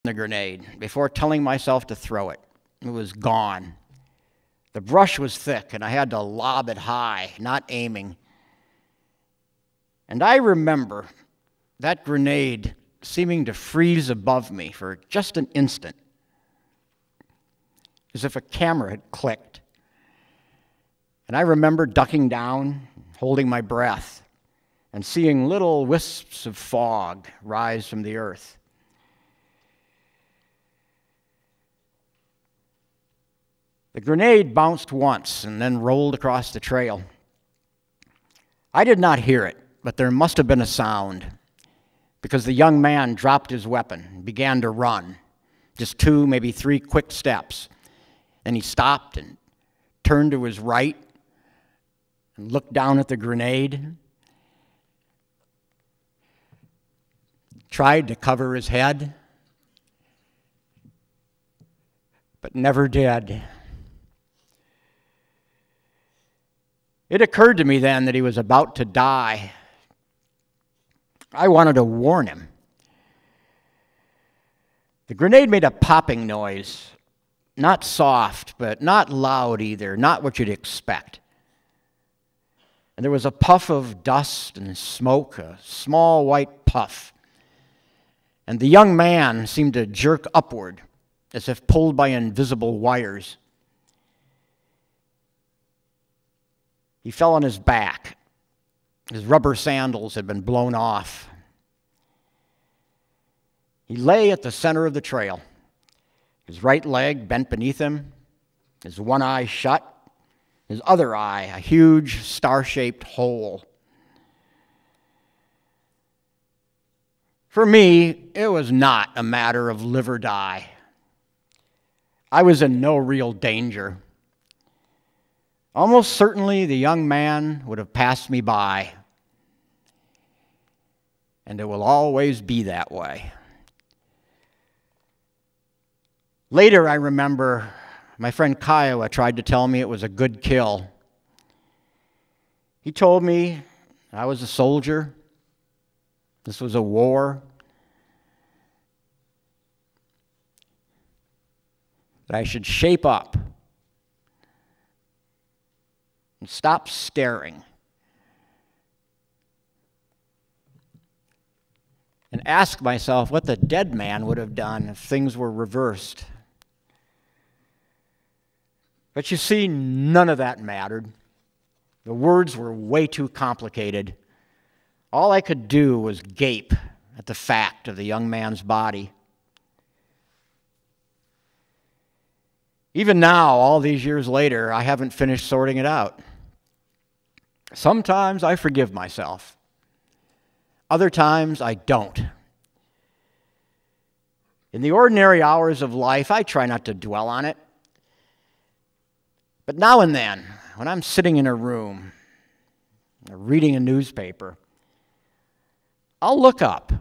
the grenade before telling myself to throw it. It was gone. The brush was thick, and I had to lob it high, not aiming. And I remember that grenade seeming to freeze above me for just an instant, as if a camera had clicked. And I remember ducking down, holding my breath, and seeing little wisps of fog rise from the earth. The grenade bounced once and then rolled across the trail. I did not hear it, but there must have been a sound, because the young man dropped his weapon and began to run, just 2, maybe 3 quick steps. Then he stopped and turned to his right and looked down at the grenade, tried to cover his head, but never did. It occurred to me then that he was about to die. I wanted to warn him. The grenade made a popping noise, not soft, but not loud either, not what you'd expect. And there was a puff of dust and smoke, a small white puff. And the young man seemed to jerk upward, as if pulled by invisible wires. He fell on his back. His rubber sandals had been blown off. He lay at the center of the trail, his right leg bent beneath him, his one eye shut, his other eye a huge star-shaped hole. For me, it was not a matter of live or die. I was in no real danger. Almost certainly the young man would have passed me by, and it will always be that way. Later, I remember my friend Kiowa tried to tell me it was a good kill. He told me I was a soldier. This was a war. That I should shape up and stop staring and ask myself what the dead man would have done if things were reversed. But you see, none of that mattered. The words were way too complicated. All I could do was gape at the fact of the young man's body. Even now, all these years later, I haven't finished sorting it out. Sometimes I forgive myself. Other times I don't. In the ordinary hours of life, I try not to dwell on it. But now and then, when I'm sitting in a room, or reading a newspaper, I'll look up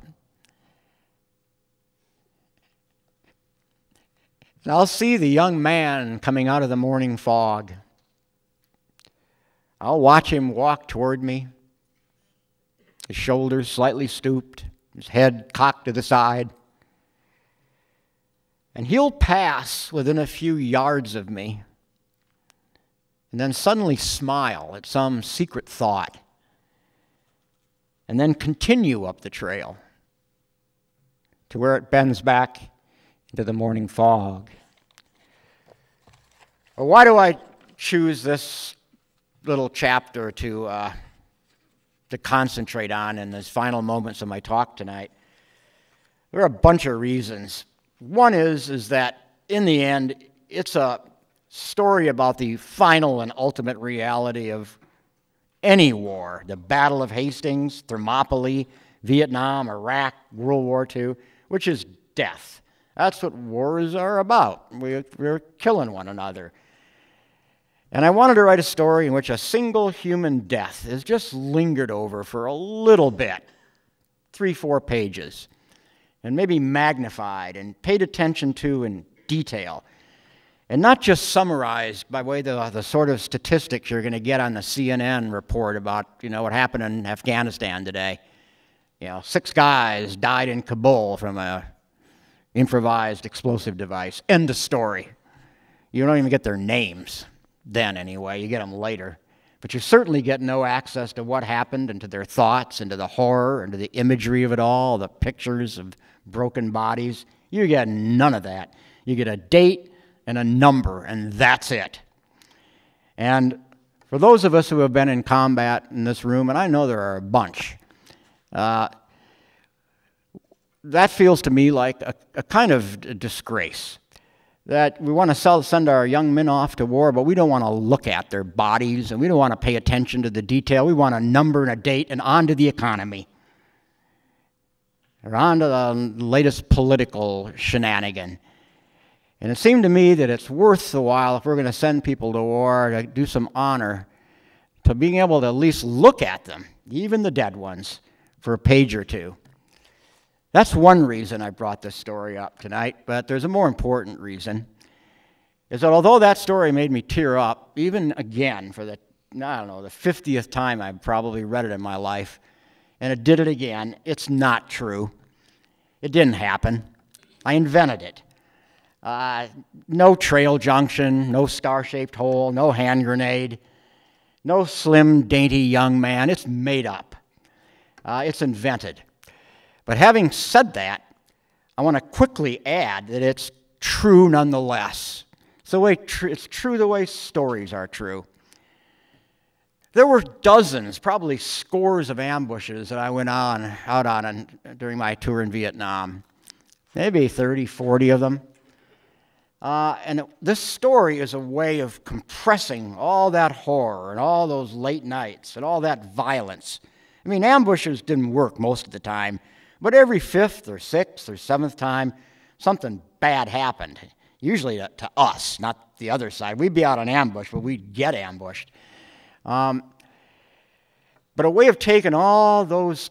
and I'll see the young man coming out of the morning fog. I'll watch him walk toward me, his shoulders slightly stooped, his head cocked to the side. And he'll pass within a few yards of me, and then suddenly smile at some secret thought, and then continue up the trail to where it bends back into the morning fog. Well, why do I choose this little chapter to concentrate on in these final moments of my talk tonight? There are a bunch of reasons. One is that in the end, it's a story about the final and ultimate reality of any war. The Battle of Hastings, Thermopylae, Vietnam, Iraq, World War II, which is death. That's what wars are about. We're killing one another. And I wanted to write a story in which a single human death is just lingered over for a little bit, 3-4 pages, and maybe magnified and paid attention to in detail, and not just summarized by way of the sort of statistics you're going to get on the CNN report about, what happened in Afghanistan today. 6 guys died in Kabul from a improvised explosive device. End of story. You don't even get their names then anyway. You get them later. But you certainly get no access to what happened and to their thoughts and to the horror and to the imagery of it all, the pictures of broken bodies. You get none of that. You get a date and a number, and that's it. And for those of us who have been in combat in this room, and I know there are a bunch, that feels to me like a kind of disgrace. That we want to send our young men off to war, but we don't want to look at their bodies, and we don't want to pay attention to the detail. We want a number and a date and on to the economy. Or on to the latest political shenanigan. And it seemed to me that it's worth the while, if we're going to send people to war, to do some honor to being able to at least look at them, even the dead ones, for a page or two. That's one reason I brought this story up tonight, but there's a more important reason, is that although that story made me tear up, even again for the 50th time I've probably read it in my life, and it did it again, it's not true. It didn't happen. I invented it. No trail junction, no star-shaped hole, no hand grenade, no slim, dainty young man. It's made up. It's invented. But having said that, I want to quickly add that it's true nonetheless. It's true the way stories are true. There were dozens, probably scores of ambushes that I went out on during my tour in Vietnam. Maybe 30, 40 of them. And this story is a way of compressing all that horror and all those late nights and all that violence. I mean, ambushes didn't work most of the time, but every fifth or sixth or seventh time, something bad happened. Usually to us, not the other side. We'd be out on ambush, but we'd get ambushed. But a way of taking all those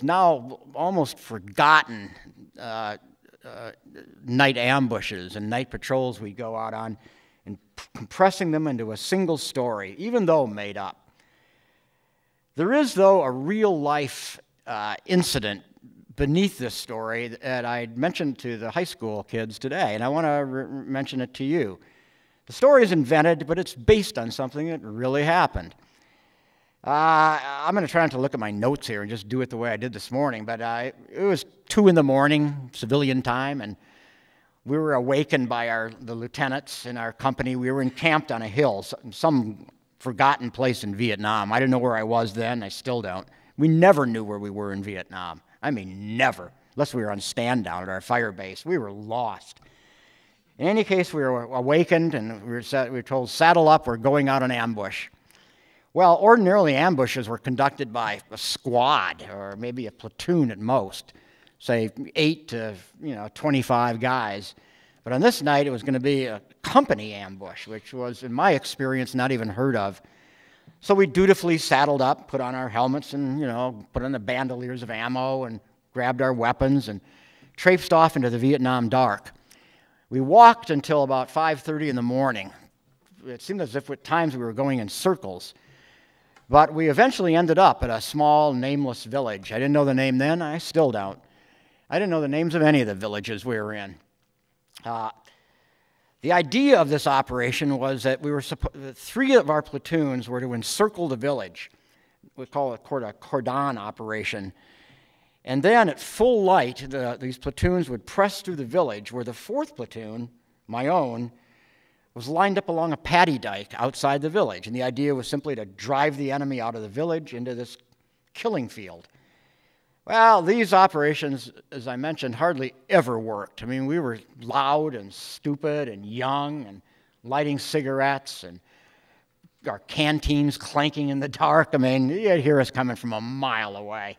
now almost forgotten night ambushes and night patrols we'd go out on and compressing them into a single story, even though made up. There is, though, a real-life incident beneath this story that I mentioned to the high school kids today, and I want to mention it to you. The story is invented, but it's based on something that really happened. I'm going to try not to look at my notes here and just do it the way I did this morning, but it was 2 in the morning, civilian time, and we were awakened by the lieutenants in our company. We were encamped on a hill, some forgotten place in Vietnam. I didn't know where I was then. I still don't. We never knew where we were in Vietnam. I mean, never, unless we were on stand down at our fire base. We were lost. In any case, we were awakened, and we were told, saddle up, we're going out on ambush. Well, ordinarily ambushes were conducted by a squad, or maybe a platoon at most, say 8 to 25 guys. But on this night, it was going to be a company ambush, which was, in my experience, not even heard of. So we dutifully saddled up, put on our helmets, and put on the bandoliers of ammo, and grabbed our weapons, and traipsed off into the Vietnam dark. We walked until about 5:30 in the morning. It seemed as if at times we were going in circles. But we eventually ended up at a small, nameless village. I didn't know the name then. I still don't. I didn't know the names of any of the villages we were in. The idea of this operation was that 3 of our platoons were to encircle the village. We call it a cordon operation. And then at full light, these platoons would press through the village, where the 4th platoon, my own, was lined up along a paddy dike outside the village. And the idea was simply to drive the enemy out of the village into this killing field. Well, these operations, as I mentioned, hardly ever worked. I mean, we were loud and stupid and young and lighting cigarettes and our canteens clanking in the dark. I mean, you'd hear us coming from a mile away.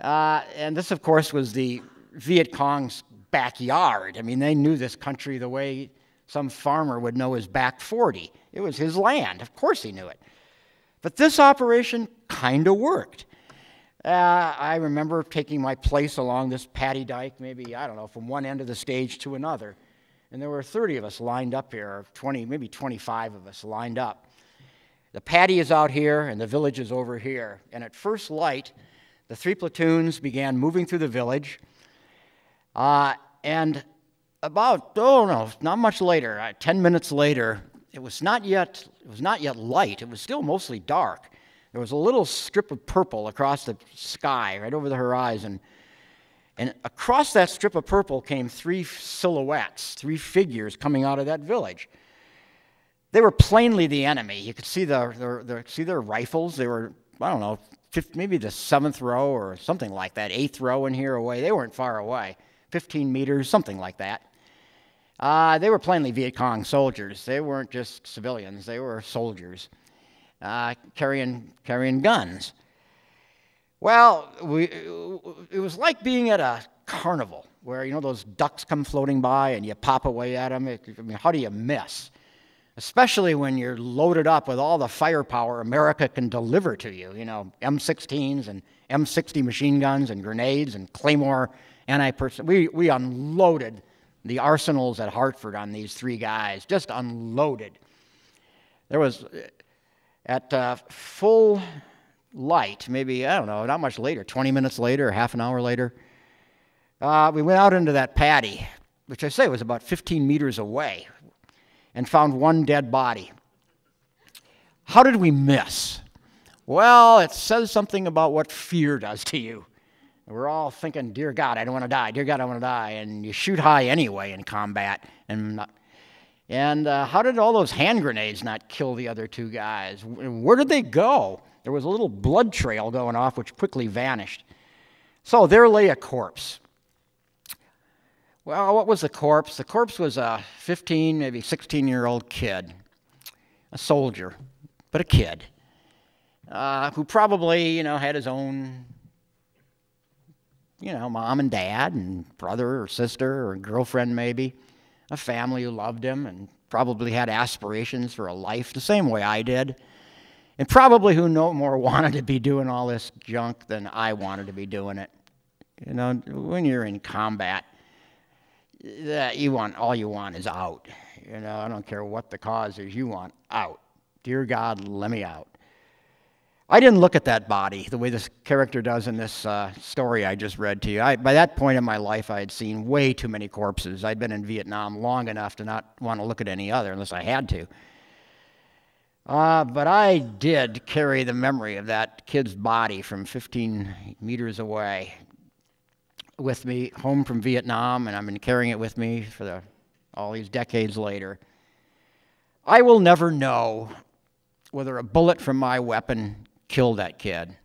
And this, of course, was the Viet Cong's backyard. I mean, they knew this country the way some farmer would know his back 40. It was his land. Of course he knew it. But this operation kind of worked. I remember taking my place along this paddy dike, maybe, I don't know, from one end of the stage to another. And there were 30 of us lined up here, or 20, maybe 25 of us lined up. The paddy is out here, and the village is over here. And at first light, the 3 platoons began moving through the village. And And about, oh no, not much later, 10 minutes later, it was not yet light. It was still mostly dark. There was a little strip of purple across the sky, right over the horizon. And across that strip of purple came three silhouettes, three figures coming out of that village. They were plainly the enemy. You could see their rifles. They were, I don't know, maybe the 7th row or something like that, 8th row in here away. They weren't far away, 15 meters, something like that. They were plainly Viet Cong soldiers. They weren't just civilians. They were soldiers carrying guns. Well, it was like being at a carnival where, you know, those ducks come floating by and you pop away at them. I mean, how do you miss? Especially when you're loaded up with all the firepower America can deliver to you. You know, M16s and M60 machine guns and grenades and Claymore anti-personnel. We unloaded the arsenals at Hartford on these three guys, just unloaded. There was, at full light, maybe, I don't know, not much later, 20 minutes later, half an hour later, we went out into that paddy, which I say was about 15 meters away, and found one dead body. How did we miss? Well, it says something about what fear does to you. We're all thinking, dear God, I don't want to die. Dear God, I want to die. And you shoot high anyway in combat. And how did all those hand grenades not kill the other two guys? Where did they go? There was a little blood trail going off, which quickly vanished. So there lay a corpse. Well, what was the corpse? The corpse was a 15, maybe 16-year-old kid, a soldier, but a kid, who probably, you know, had his own, you know, mom and dad and brother or sister or girlfriend maybe, a family who loved him and probably had aspirations for a life the same way I did, and probably who no more wanted to be doing all this junk than I wanted to be doing it. You know, when you're in combat, all you want is out. You know, I don't care what the cause is, you want out. Dear God, let me out. I didn't look at that body the way this character does in this story I just read to you. By that point in my life, I had seen way too many corpses. I'd been in Vietnam long enough to not want to look at any other unless I had to. But I did carry the memory of that kid's body from 15 meters away with me home from Vietnam, and I've been carrying it with me for all these decades later. I will never know whether a bullet from my weapon killed that kid.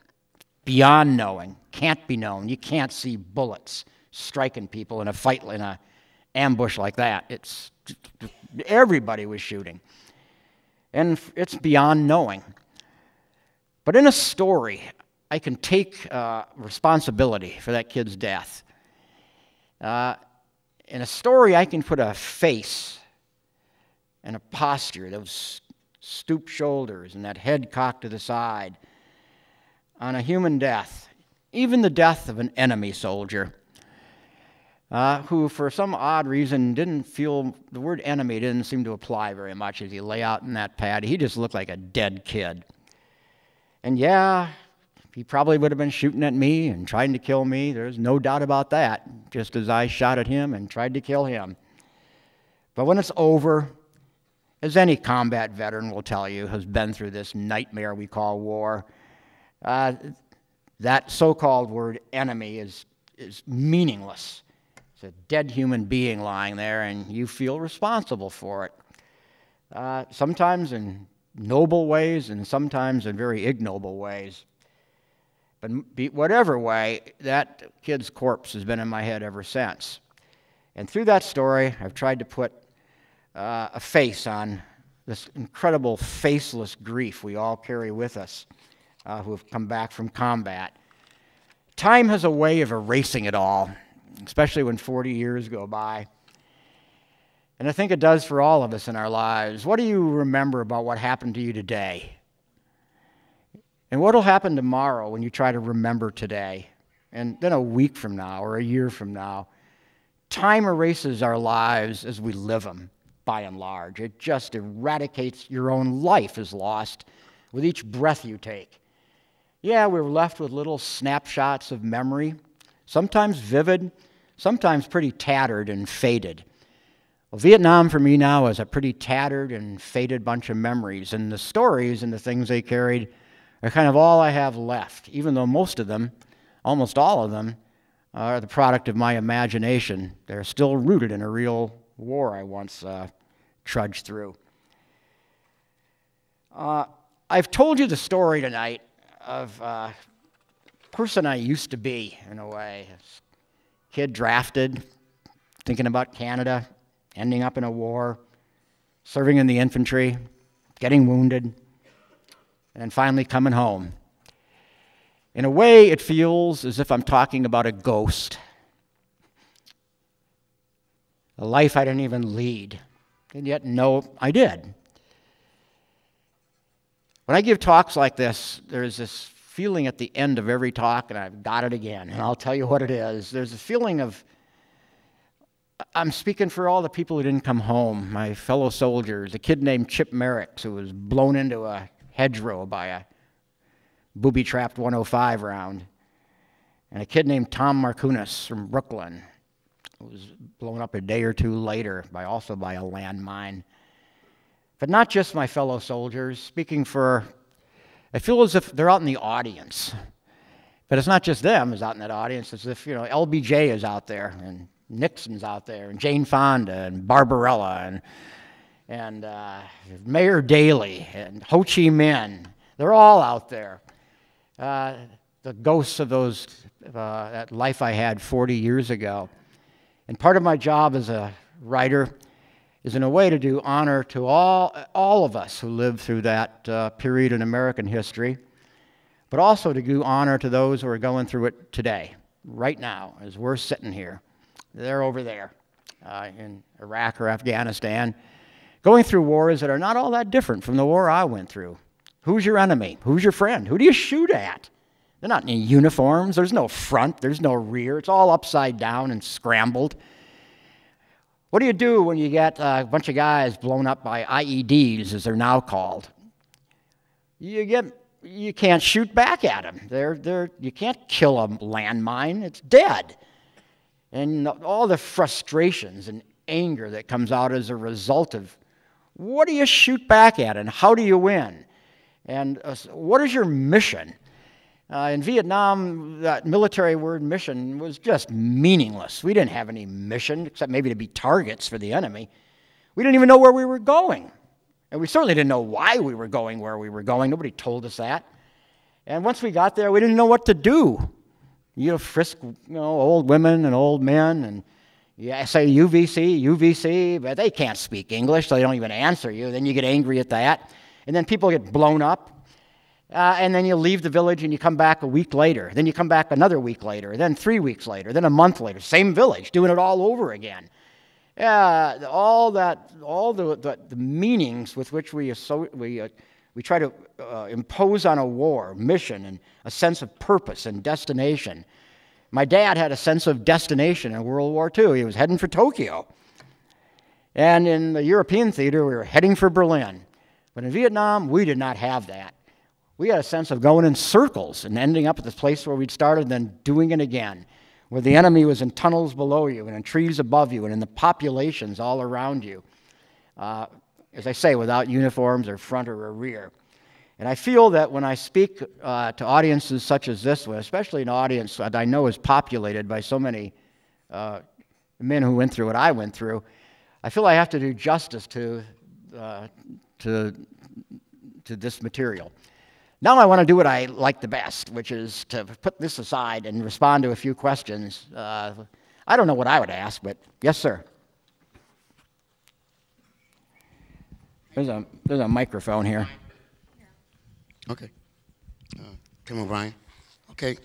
Beyond knowing. Can't be known. You can't see bullets striking people in a fight, in an ambush like that. Everybody was shooting. And it's beyond knowing. But in a story, I can take responsibility for that kid's death. In a story, I can put a face and a posture, those stooped shoulders and that head cocked to the side, on a human death, even the death of an enemy soldier, who for some odd reason didn't feel, the word enemy didn't seem to apply very much as he lay out in that paddy. He just looked like a dead kid. And yeah, he probably would have been shooting at me and trying to kill me. There's no doubt about that, just as I shot at him and tried to kill him. But when it's over, as any combat veteran will tell you, has been through this nightmare we call war, that so-called word enemy is meaningless. It's a dead human being lying there, and you feel responsible for it. Sometimes in noble ways, and sometimes in very ignoble ways. But whatever way, that kid's corpse has been in my head ever since. And through that story, I've tried to put a face on this incredible faceless grief we all carry with us who have come back from combat. Time has a way of erasing it all, especially when 40 years go by. And I think it does for all of us in our lives. What do you remember about what happened to you today? And what will happen tomorrow when you try to remember today? And then a week from now or a year from now? Time erases our lives as we live them, by and large. It just eradicates. Your own life is lost with each breath you take. Yeah, we're left with little snapshots of memory, sometimes vivid, sometimes pretty tattered and faded. Well, Vietnam for me now is a pretty tattered and faded bunch of memories, and the stories and the things they carried are kind of all I have left, even though most of them, almost all of them, are the product of my imagination. They're still rooted in a real war I once trudged through. I've told you the story tonight of a person I used to be, in a way. Kid drafted, thinking about Canada, ending up in a war, serving in the infantry, getting wounded, and then finally coming home. In a way, it feels as if I'm talking about a ghost, a life I didn't even lead, and yet no, I did. When I give talks like this, there's this feeling at the end of every talk, and I've got it again, and I'll tell you what it is. There's a feeling of, I'm speaking for all the people who didn't come home, my fellow soldiers, a kid named Chip Merricks who was blown into a hedgerow by a booby-trapped 105 round, and a kid named Tom Markunis from Brooklyn who was blown up a day or two later also by a landmine. But not just my fellow soldiers, speaking for, I feel as if they're out in the audience. But it's not just them who's out in that audience. It's as if, LBJ is out there, and Nixon's out there, and Jane Fonda, and Barbarella, and Mayor Daley, and Ho Chi Minh. They're all out there. The ghosts of that life I had 40 years ago. And part of my job as a writer is in a way to do honor to all of us who lived through that period in American history, but also to do honor to those who are going through it today, right now, as we're sitting here. They're over there in Iraq or Afghanistan, going through wars that are not all that different from the war I went through. Who's your enemy? Who's your friend? Who do you shoot at? They're not in uniforms. There's no front. There's no rear. It's all upside down and scrambled. What do you do when you get a bunch of guys blown up by IEDs, as they're now called? You can't shoot back at them. You can't kill a landmine. It's dead. And all the frustrations and anger that comes out as a result of what do you shoot back at and how do you win? And what is your mission? In Vietnam, that military word mission was just meaningless. We didn't have any mission except maybe to be targets for the enemy. We didn't even know where we were going. And we certainly didn't know why we were going where we were going. Nobody told us that. And once we got there, we didn't know what to do. You frisk old women and old men, and you say UVC, but they can't speak English, so they don't even answer you. Then you get angry at that. And then people get blown up. And then you leave the village and you come back a week later. Then you come back another week later. Then 3 weeks later. Then a month later. Same village, doing it all over again. All the meanings with which we try to impose on a war, mission, and a sense of purpose and destination. My dad had a sense of destination in World War II. He was heading for Tokyo. And in the European theater, we were heading for Berlin. But in Vietnam, we did not have that. We had a sense of going in circles and ending up at the place where we'd started, then doing it again, where the enemy was in tunnels below you and in trees above you and in the populations all around you. As I say, without uniforms or front or a rear. And I feel that when I speak to audiences such as this one, especially an audience that I know is populated by so many men who went through what I went through, I feel I have to do justice to this material. Now I want to do what I like the best, which is to put this aside and respond to a few questions. I don't know what I would ask, but yes, sir. There's a microphone here. Okay. Tim O'Brien. Okay.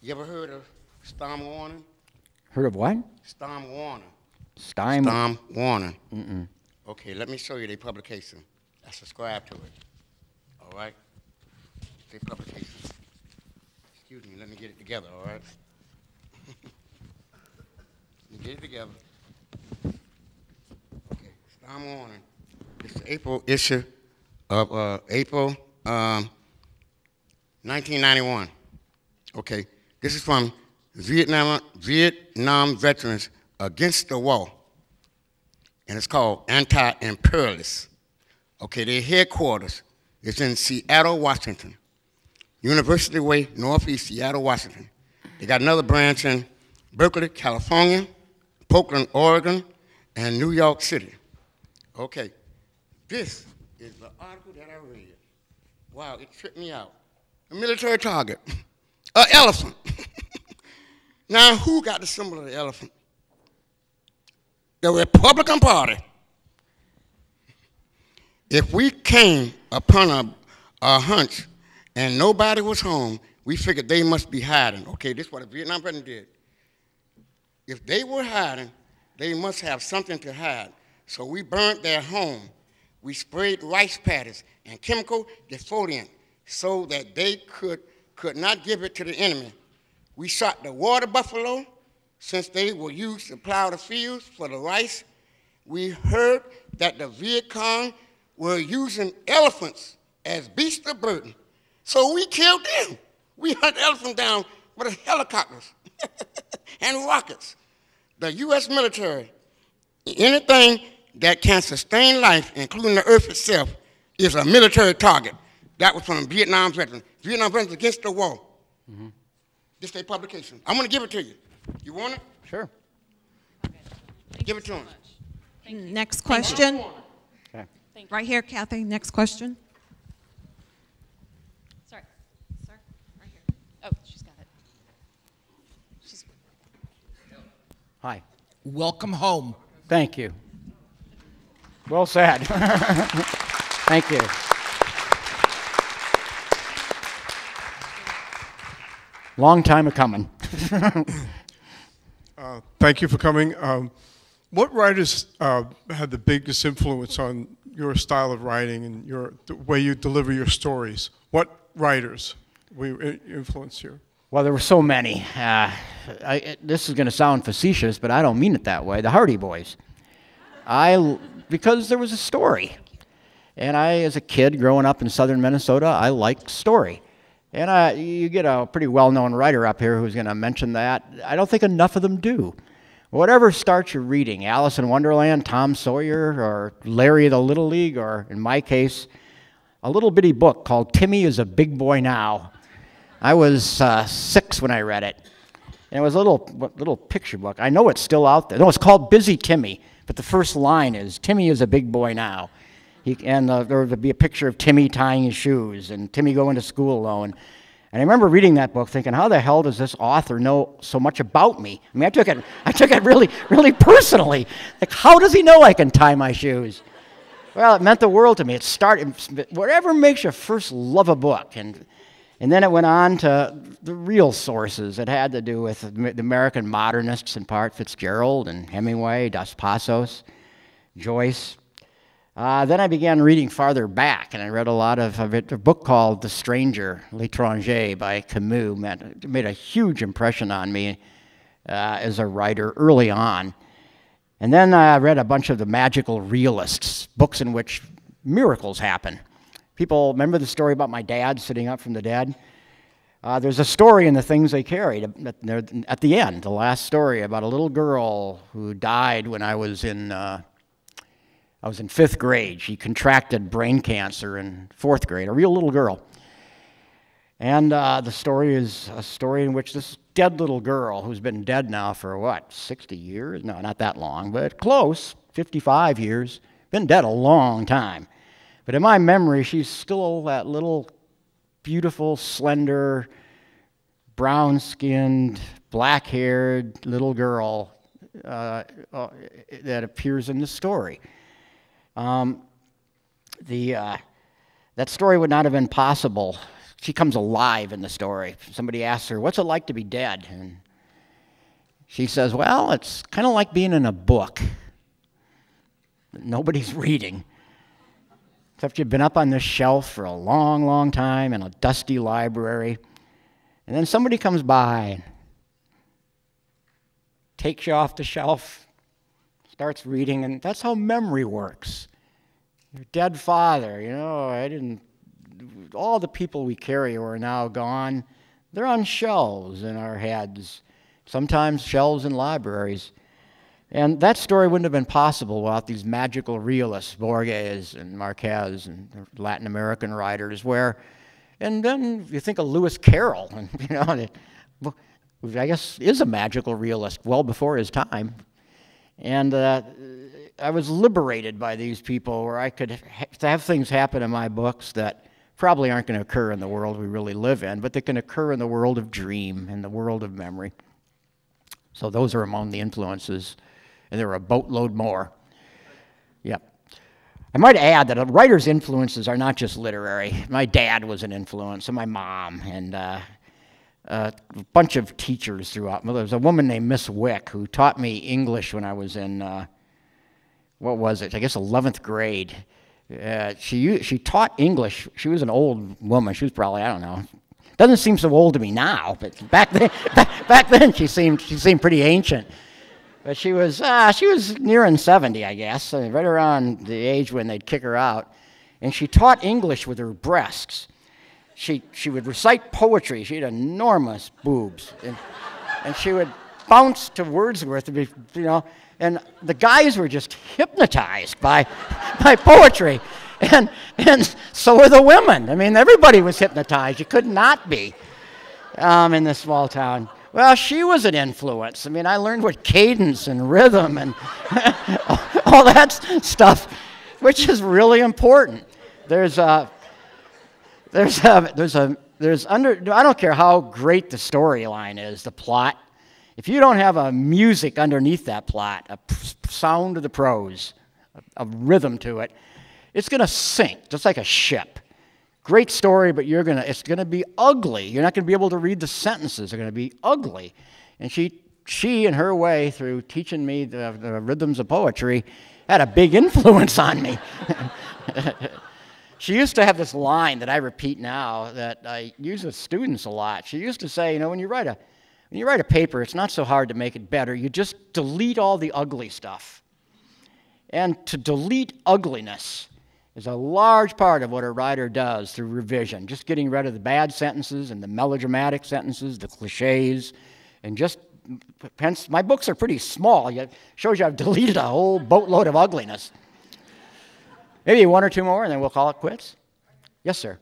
You ever heard of storm warning? Heard of what? Storm warning. Storm warning. Mm-mm. Okay, let me show you their publication. I subscribe to it. All right? Their publication. Excuse me, let me get it together, all right? Let me get it together. Okay, storm warning. It's the April issue of April 1991. Okay, this is from Vietnam Veterans Against the War, and it's called Anti-Imperialist. Okay, their headquarters is in Seattle, Washington. University Way, Northeast Seattle, Washington. They got another branch in Berkeley, California, Portland, Oregon, and New York City. Okay, this is the article that I read. Wow, it tripped me out. A military target, an elephant. Now, who got the symbol of the elephant? The Republican Party. If we came upon a hunch and nobody was home, we figured they must be hiding. Okay, this is what a Vietnam veteran did. If they were hiding, they must have something to hide. So we burnt their home. We sprayed rice paddies and chemical defoliant so that they could not give it to the enemy. We shot the water buffalo since they were used to plow the fields for the rice. We heard that the Viet Cong were using elephants as beasts of burden. So we killed them. We hunted elephants down with helicopters and rockets. The U.S. military, anything that can sustain life, including the earth itself, is a military target. That was from a Vietnam veteran. Vietnam Veterans Against the War. Mm-hmm. This is their publication. I'm going to give it to you. You want it? Sure. Okay. Give it to him. Next question. Okay. Right here, Kathy. Next question. Sorry. Sir, right here. Oh, she's got it. She's... Hi. Welcome home. Thank you. Well said. Thank you. Long time a coming. Thank you for coming. What writers had the biggest influence on your style of writing and the way you deliver your stories? What writers will influence you? Well, there were so many. This is going to sound facetious, but I don't mean it that way. The Hardy Boys. Because there was a story. And as a kid growing up in southern Minnesota, I liked story. And you get a pretty well-known writer up here who's going to mention that. I don't think enough of them do. Whatever starts your reading, Alice in Wonderland, Tom Sawyer, or Larry the Little League, or in my case, a little bitty book called Timmy is a Big Boy Now. I was 6 when I read it. And it was a little picture book. I know it's still out there. No, it's called Busy Timmy, but the first line is, Timmy is a big boy now. There would be a picture of Timmy tying his shoes and Timmy going to school alone. And I remember reading that book thinking, how the hell does this author know so much about me? I mean, I took it really, really personally. Like, how does he know I can tie my shoes? Well, it meant the world to me. It started, whatever makes you first love a book. And then it went on to the real sources. It had to do with the American modernists in part, Fitzgerald and Hemingway, Dos Passos, Joyce. Then I began reading farther back, and I read a lot of a book called The Stranger, L'étranger by Camus. It made a huge impression on me as a writer early on. And then I read a bunch of the magical realists, books in which miracles happen. People remember the story about my dad sitting up from the dead? There's a story in The Things They Carried at the end, the last story about a little girl who died when I was in 5th grade. She contracted brain cancer in 4th grade, a real little girl. And the story is a story in which this dead little girl, who's been dead now for, 60 years? No, not that long, but close, 55 years, been dead a long time. But in my memory, she's still that little beautiful, slender, brown-skinned, black-haired little girl that appears in the story. That story would not have been possible. She comes alive in the story. Somebody asks her, what's it like to be dead? And she says, well, it's kind of like being in a book that nobody's reading. Except you've been up on this shelf for a long, long time in a dusty library. And then somebody comes by and takes you off the shelf, starts reading, and that's how memory works. Your dead father, all the people we carry who are now gone, they're on shelves in our heads. sometimes shelves in libraries. And that story wouldn't have been possible without these magical realists, Borges and Marquez and Latin American writers, and then you think of Lewis Carroll, and who I guess is a magical realist well before his time. And I was liberated by these people where I could have things happen in my books that probably aren't going to occur in the world we really live in, but they can occur in the world of dream, in the world of memory. So those are among the influences, and there are a boatload more. Yep. I might add that a writer's influences are not just literary. My dad was an influence, and my mom, and a bunch of teachers throughout. Well, there was a woman named Miss Wick who taught me English when I was in, what was it? I guess 11th grade. She taught English. She was an old woman. She was probably, I don't know. Doesn't seem so old to me now, but back then she seemed pretty ancient. But she was nearing 70, I guess, right around the age when they'd kick her out. And she taught English with her breasts. She would recite poetry. She had enormous boobs, and she would bounce to Wordsworth, and the guys were just hypnotized by poetry, and so were the women. I mean, everybody was hypnotized. You could not be in this small town. Well, she was an influence. I mean, I learned what cadence and rhythm and all that stuff, which is really important. I don't care how great the storyline is, the plot. If you don't have a music underneath that plot, a sound of the prose, a rhythm to it, it's going to sink, just like a ship. Great story, but it's going to be ugly. You're not going to be able to read the sentences. They're going to be ugly. And she, in her way, through teaching me the rhythms of poetry, had a big influence on me. She used to have this line that I repeat now that I use with students a lot. She used to say, when you write a paper, it's not so hard to make it better. You just delete all the ugly stuff. And to delete ugliness is a large part of what a writer does through revision, just getting rid of the bad sentences and the melodramatic sentences, the cliches, and hence my books are pretty small. It shows you I've deleted a whole boatload of ugliness. Maybe one or two more, and then we'll call it quits. Yes, sir.